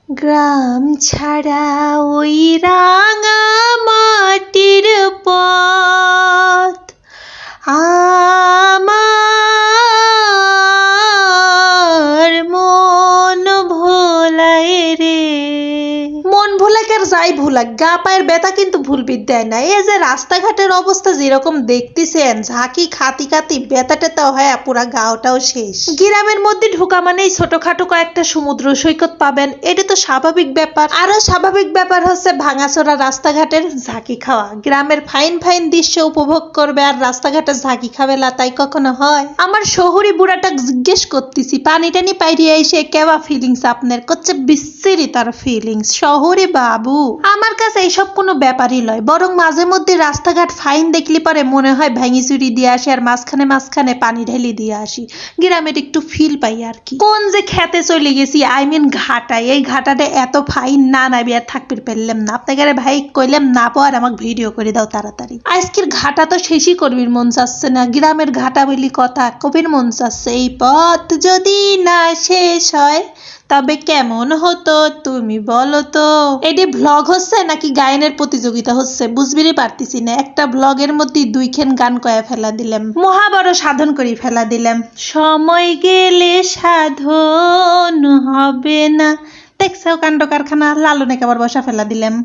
গ্রাম ছাড়া ওই রাঙা মাটির পথ আমার মন ভোলায় রে। মন ভোলাক আর যাই ভোলাক, গা পায়ের ব্যথা কিন্তু ভুলবিদ দেয় না। এই যে রাস্তাঘাটের অবস্থা যেরকম দেখতেছেন, ঝাঁকি খাতি খাতি ব্যথা টেথা হয়, পুরা গাওটাও শেষ। গ্রামের মধ্যে ঢোকা মানেই ছোটখাটো কয়েকটা সমুদ্র সৈকত পাবেন, এটা তো স্বাভাবিক ব্যাপার। আরো স্বাভাবিক ব্যাপার হচ্ছে ভাঙাচোরা রাস্তাঘাটের ঝাঁকি খাওয়া। গ্রামের ফাইন ফাইন দৃশ্য উপভোগ করবে আর রাস্তাঘাটে ঝাঁকি খাবে না, তাই কখনো হয়? আমার শহুরি বুড়াটা জিজ্ঞেস করতেছি, পানি টানি পাইরিয়ে এসে কেবা ফিলিংস আপনার? করছে বিশ্রী তার ফিলিংস। শহরে বাবু, আমার কাছে এইসব কোনো ব্যাপারই নয়, বরং মাঝে মধ্যে রাস্তাঘাট ফাইন দেখলে পরে মনে হয় ভেঙে চুরি দিয়ে আসি আর মাঝখানে মাঝখানে পানি ঢেলে দিয়ে আসি। গ্রামের একটু ফিল পাই আর কি। কোন যে খেতে চলে গেছি, আই মিন ঘাটায়। এই ঘাটাতে এত ফাইন না নাবি আর থাকতে পারলাম না। আপনাকে ভাই কইলাম না পর আমাকে ভিডিও করে দাও তাড়াতাড়ি। আজকের ঘাটা তো শেষই করবির মন চাচ্ছে না। গ্রামের ঘাটা বলি কথা, কবির মন চাচ্ছে এই পথ যদি না শেষ হয় তবে কেমন হতো তুমি বলো তো। এটি ভ্লগ হচ্ছে নাকি গায়নের প্রতিযোগিতা হচ্ছে বুঝবিরই পারতেছি না। একটা ব্লগের মধ্যে দুইখান গান কয়ে ফেলা দিলাম, মহা বড় সাধন করে ফেলা দিলাম। সময় গেলে সাধন হবে না, দেখছো কাণ্ড কারখানা। লালনে আবার বসা ফেলা দিলাম।